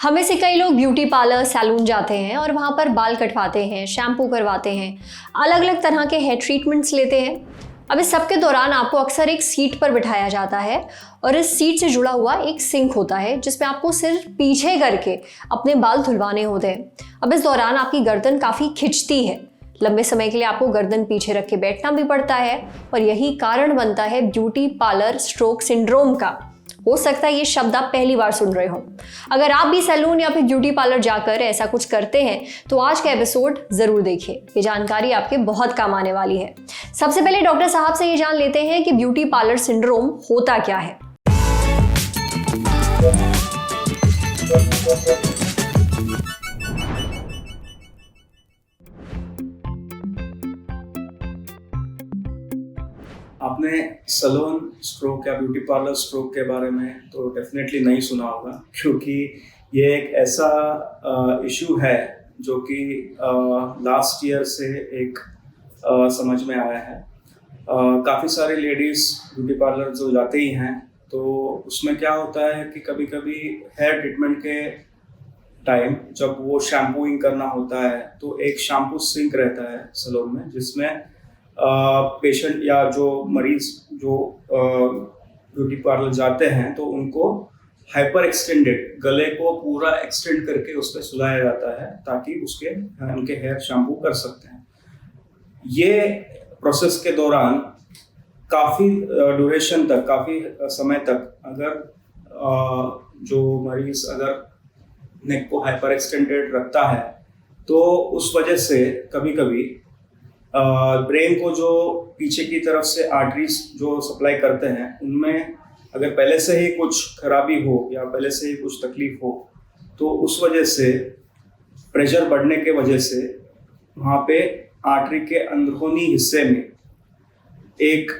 हमें से कई लोग ब्यूटी पार्लर सैलून जाते हैं और वहाँ पर बाल कटवाते हैं, शैम्पू करवाते हैं, अलग अलग तरह के हेयर ट्रीटमेंट्स लेते हैं। अब इस सब के दौरान आपको अक्सर एक सीट पर बिठाया जाता है और इस सीट से जुड़ा हुआ एक सिंक होता है जिसमें आपको सिर्फ पीछे करके अपने बाल धुलवाने होते हैं। अब इस दौरान आपकी गर्दन काफ़ी खिंचती है, लंबे समय के लिए आपको गर्दन पीछे रख के बैठना भी पड़ता है और यही कारण बनता है ब्यूटी पार्लर स्ट्रोक सिंड्रोम का। हो सकता है ये शब्द आप पहली बार सुन रहे हो। अगर आप भी सैलून या फिर ब्यूटी पार्लर जाकर ऐसा कुछ करते हैं तो आज का एपिसोड जरूर देखिए, ये जानकारी आपके बहुत काम आने वाली है। सबसे पहले डॉक्टर साहब से ये जान लेते हैं कि ब्यूटी पार्लर सिंड्रोम होता क्या है। आपने सैलून स्ट्रोक या ब्यूटी पार्लर स्ट्रोक के बारे में तो डेफिनेटली नहीं सुना होगा, क्योंकि ये एक ऐसा इशू है जो कि लास्ट ईयर से एक समझ में आया है। काफ़ी सारी लेडीज़ ब्यूटी पार्लर जो जाते ही हैं तो उसमें क्या होता है कि कभी कभी हेयर ट्रीटमेंट के टाइम जब वो शैम्पूइंग करना होता है तो एक शैम्पू सिंक रहता है सैलून में, जिसमें पेशेंट या जो मरीज जो ब्यूटी पार्लर जाते हैं तो उनको हाइपर एक्सटेंडेड गले को पूरा एक्सटेंड करके उस पर सुलाया जाता है ताकि उनके हेयर शैम्पू कर सकते हैं। ये प्रोसेस के दौरान काफ़ी ड्यूरेशन तक, काफ़ी समय तक अगर जो मरीज अगर नेक को हाइपर एक्सटेंडेड रखता है तो उस वजह से कभी कभी ब्रेन को जो पीछे की तरफ से आर्टरीज जो सप्लाई करते हैं उनमें अगर पहले से ही कुछ खराबी हो या पहले से ही कुछ तकलीफ हो तो उस वजह से प्रेशर बढ़ने के वजह से वहाँ पे आर्टरी के अंदरूनी हिस्से में एक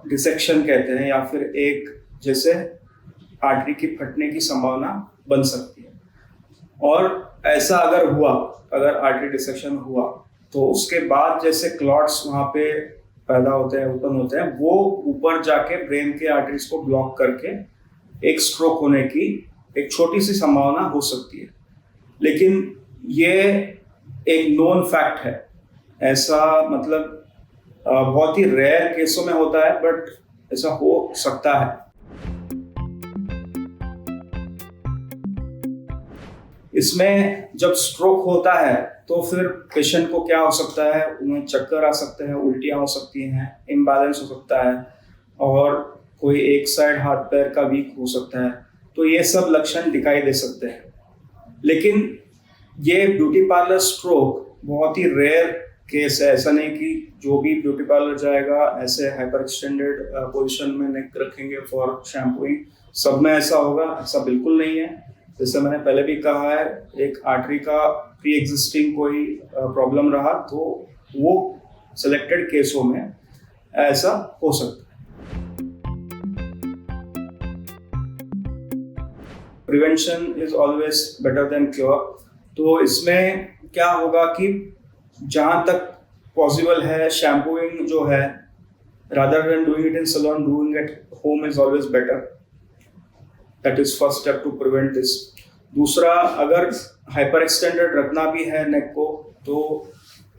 डिसेक्शन कहते हैं या फिर एक जैसे आर्टरी की फटने की संभावना बन सकती है। और ऐसा अगर आर्टरी डिसेक्शन हुआ तो उसके बाद जैसे क्लॉट्स वहाँ पे पैदा होते हैं, उत्पन्न होते हैं, वो ऊपर जाके ब्रेन के आर्टरीज को ब्लॉक करके एक स्ट्रोक होने की एक छोटी सी संभावना हो सकती है। लेकिन ये एक नोन फैक्ट है, ऐसा मतलब बहुत ही रेयर केसों में होता है, बट ऐसा हो सकता है। इसमें जब स्ट्रोक होता है तो फिर पेशेंट को क्या हो सकता है, उन्हें चक्कर आ सकते हैं, उल्टियाँ हो सकती हैं, इम्बैलेंस हो सकता है और कोई एक साइड हाथ पैर का वीक हो सकता है। तो ये सब लक्षण दिखाई दे सकते हैं। लेकिन ये ब्यूटी पार्लर स्ट्रोक बहुत ही रेयर केस है। ऐसा नहीं कि जो भी ब्यूटी पार्लर जाएगा ऐसे हाइपर एक्सटेंडेड पोजिशन में नेक रखेंगे फॉर शैम्पूइंग, सब में ऐसा होगा, ऐसा बिल्कुल नहीं है। जैसे मैंने पहले भी कहा है, एक आर्टरी का प्री एग्जिस्टिंग कोई प्रॉब्लम रहा तो वो सिलेक्टेड केसों में ऐसा हो सकता है। Prevention is always better than cure. तो इसमें क्या होगा कि जहाँ तक पॉसिबल है शैम्पूइंग जो है, rather than doing it in salon, doing it home is always better. That is first step to prevent this. दूसरा, अगर हाइपर एक्सटेंडेड रखना भी है नेक को तो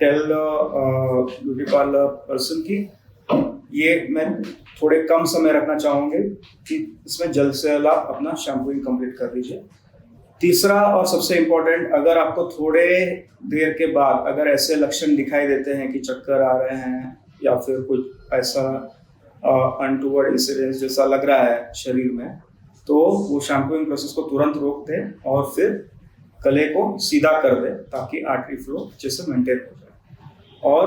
टेल ब्यूटी पार्लर पर्सन की ये मैं थोड़े कम समय रखना चाहूँगी कि इसमें जल्द से जल्द आप अपना शैम्पूइंग कंप्लीट कर लीजिए। तीसरा और सबसे इम्पोर्टेंट, अगर आपको थोड़े देर के बाद अगर ऐसे लक्षण दिखाई देते हैं कि चक्कर आ रहे हैं या फिर कुछ ऐसा अनटूवर्ड इंसिडेंस जैसा लग रहा है शरीर में, तो वो शैम्पूइंग प्रोसेस को तुरंत रोक दें और फिर गले को सीधा कर दें ताकि आर्टरी फ्लो अच्छे से मेंटेन हो जाए। और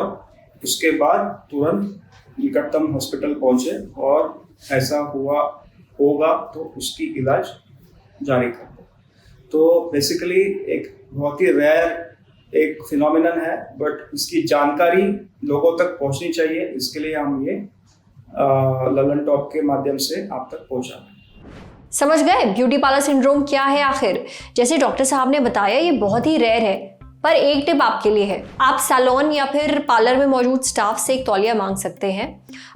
उसके बाद तुरंत निकटतम हॉस्पिटल पहुँचे और ऐसा होगा तो उसकी इलाज जारी कर दें। तो बेसिकली एक बहुत ही रेयर एक फिनोमिनन है, बट इसकी जानकारी लोगों तक पहुँचनी चाहिए। इसके लिए हम ये ललन टॉप के माध्यम से आप तक पहुँचा रहे हैं। समझ गए ब्यूटी पार्लर सिंड्रोम क्या है आखिर? जैसे डॉक्टर साहब ने बताया ये बहुत ही रेयर है, पर एक टिप आपके लिए है, आप सैलून या फिर पार्लर में मौजूद स्टाफ से एक तौलिया मांग सकते हैं।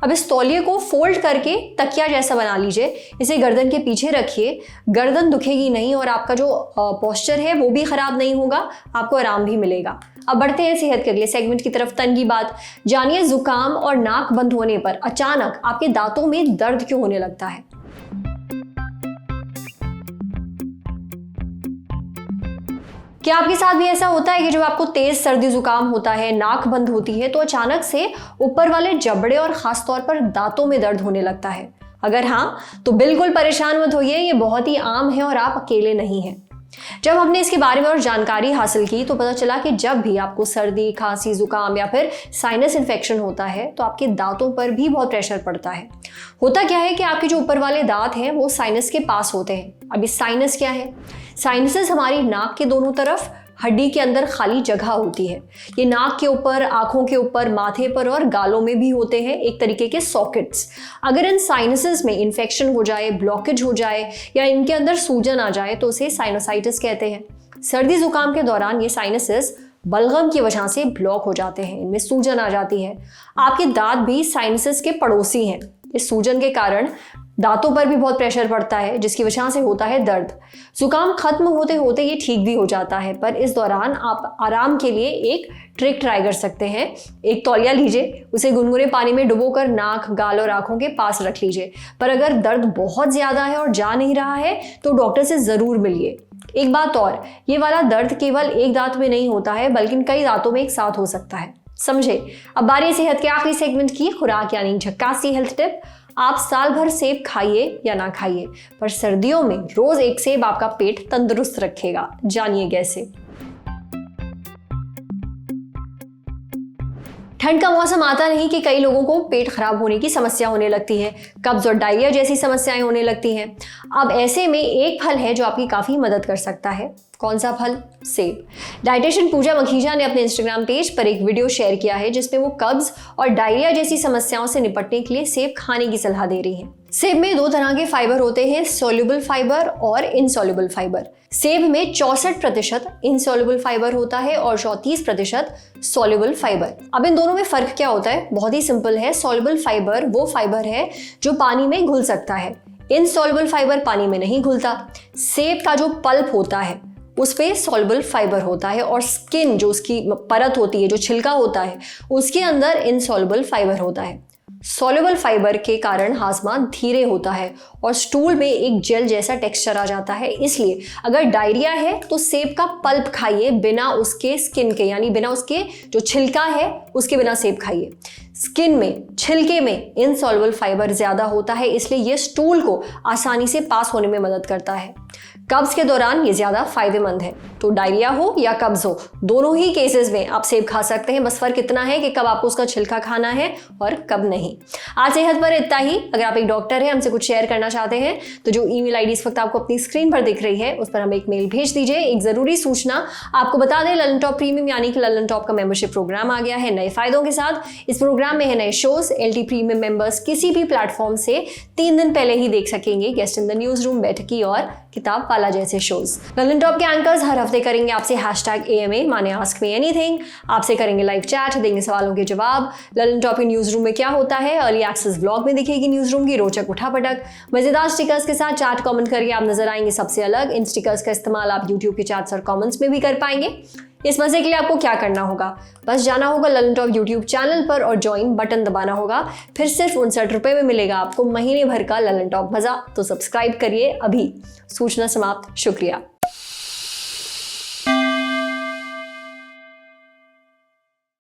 अब इस तौलिए को फोल्ड करके तकिया जैसा बना लीजिए, इसे गर्दन के पीछे रखिए, गर्दन दुखेगी नहीं और आपका जो पोस्चर है वो भी खराब नहीं होगा, आपको आराम भी मिलेगा। अब बढ़ते हैं सेहत के अगले सेगमेंट की तरफ, तन की बात। जानिए जुकाम और नाक बंद होने पर अचानक आपके दांतों में दर्द क्यों होने लगता है। क्या आपके साथ भी ऐसा होता है कि जब आपको तेज सर्दी जुकाम होता है, नाक बंद होती है, तो अचानक से ऊपर वाले जबड़े और खास तौर पर दांतों में दर्द होने लगता है? अगर हाँ, तो बिल्कुल परेशान मत होइए, ये बहुत ही आम है और आप अकेले नहीं हैं। जब हमने इसके बारे में और जानकारी हासिल की तो पता चला कि जब भी आपको सर्दी, खांसी, जुकाम या फिर साइनस इन्फेक्शन होता है तो आपके दांतों पर भी बहुत प्रेशर पड़ता है। होता क्या है कि आपके जो ऊपर वाले दांत हैं वो साइनस के पास होते हैं। अब इस साइनस क्या है? साइनसेस हमारी नाक के दोनों तरफ हड्डी के अंदर खाली जगह होती है। ये नाक के ऊपर, आंखों के ऊपर, माथे पर और गालों में भी होते हैं, एक तरीके के सॉकेट्स। अगर इन साइनसेस में इन्फेक्शन हो जाए, ब्लॉकेज हो जाए या इनके अंदर सूजन आ जाए तो उसे साइनोसाइटिस कहते हैं। सर्दी जुकाम के दौरान ये साइनसेस बलगम की वजह से ब्लॉक हो जाते हैं, इनमें सूजन आ जाती है। आपके दांत भी साइनसेस के पड़ोसी हैं। इस सूजन के कारण दांतों पर भी बहुत प्रेशर पड़ता है, जिसकी वजह से होता है दर्द। जुकाम खत्म होते होते ये ठीक भी हो जाता है, पर इस दौरान आप आराम के लिए एक ट्रिक ट्राई कर सकते हैं। एक तौलिया लीजिए, उसे गुनगुने पानी में डुबोकर नाक, गाल और आंखों के पास रख लीजिए। पर अगर दर्द बहुत ज्यादा है और जा नहीं रहा है तो डॉक्टर से जरूर मिलिए। एक बात और, ये वाला दर्द केवल एक दांत में नहीं होता है बल्कि कई दांतों में एक साथ हो सकता है। समझे? अब बारी सेहत के आखिरी सेगमेंट की, खुराक यानी झक्कासी हेल्थ टिप। आप साल भर सेब खाइए या ना खाइए, पर सर्दियों में रोज एक सेब आपका पेट तंदुरुस्त रखेगा। जानिए कैसे। ठंड का मौसम आता नहीं कि कई लोगों को पेट खराब होने की समस्या होने लगती है, कब्ज और डायरिया जैसी समस्याएं होने लगती हैं। अब ऐसे में एक फल है जो आपकी काफी मदद कर सकता है। कौन सा फल? सेब। डाइटिशियन पूजा मखीजा ने अपने इंस्टाग्राम पेज पर एक वीडियो शेयर किया है जिसमें वो कब्ज और डायरिया जैसी समस्याओं से निपटने के लिए सेब खाने की सलाह दे रही हैं। सेब में 2 तरह के फाइबर होते हैं, सोल्यूबल फाइबर और इनसोल्यूबल फाइबर। सेब में 64% इनसोल्यूबल फाइबर होता है और 34% सोल्यूबल फाइबर। अब इन दोनों में फर्क क्या होता है? बहुत ही सिंपल है। सोल्यूबल फाइबर वो फाइबर है जो पानी में घुल सकता है, इनसोल्यूबल फाइबर पानी में नहीं घुलता। सेब का जो पल्प होता है उस पे सॉल्युबल फाइबर होता है और स्किन जो उसकी परत होती है, जो छिलका होता है, उसके अंदर इनसॉल्युबल फाइबर होता है। सॉल्युबल फाइबर के कारण हाजमा धीरे होता है और स्टूल में एक जेल जैसा टेक्सचर आ जाता है। इसलिए अगर डायरिया है तो सेब का पल्प खाइए, बिना उसके स्किन के, यानी बिना उसके जो छिलका है उसके बिना सेब खाइए। स्किन में, छिलके में इनसॉल्युबल फाइबर ज्यादा होता है, इसलिए ये स्टूल को आसानी से पास होने में मदद करता है। कब्ज के दौरान ये ज्यादा फायदेमंद है। तो डायरिया हो या कब्ज हो, दोनों ही केसेस में आप सेब खा सकते हैं। बस फर्क इतना है कि कब आपको उसका छिलका खाना है और कब नहीं। आज सेहत पर इतना ही। अगर आप एक डॉक्टर हैं, हमसे कुछ शेयर करना चाहते हैं तो जो ईमेल आईडी इस वक्त आपको अपनी स्क्रीन पर दिख रही है उस पर हमें एक मेल भेज दीजिए। एक जरूरी सूचना आपको बता दें, ललन टॉप प्रीमियम यानी कि ललन टॉप का मेंबरशिप प्रोग्राम आ गया है नए फायदों के साथ। इस प्रोग्राम में है नए शोज। LT प्रीमियम मेंबर्स किसी भी प्लेटफॉर्म से 3 दिन पहले ही देख सकेंगे guest in the news room, बैठकी और किताब वाला जैसे शोज। ललन टॉप के एंकर्स हर हफ्ते करेंगे आपसे #AMA माने आस्क मी एनीथिंग। आपसे करेंगे लाइव चैट, देंगे सवालों के जवाब। ललन टॉप के न्यूज रूम में क्या होता है, अर्ली एक्सेस ब्लॉग में दिखेगी न्यूज रूम की रोचक उठापटक। मजेदार स्टिकर्स के साथ चैट कमेंट करके आप नजर आएंगे सबसे अलग। इन स्टिकर्स का इस्तेमाल आप यूट्यूब के चैट्स और कमेंट्स में भी कर पाएंगे। इस मजे के लिए आपको क्या करना होगा? बस जाना होगा ललन टॉप यूट्यूब चैनल पर और ज्वाइन बटन दबाना होगा। फिर सिर्फ 59 रुपए में मिलेगा आपको महीने भर का ललन टॉप मजा। तो सब्सक्राइब करिए अभी। सूचना समाप्त। शुक्रिया।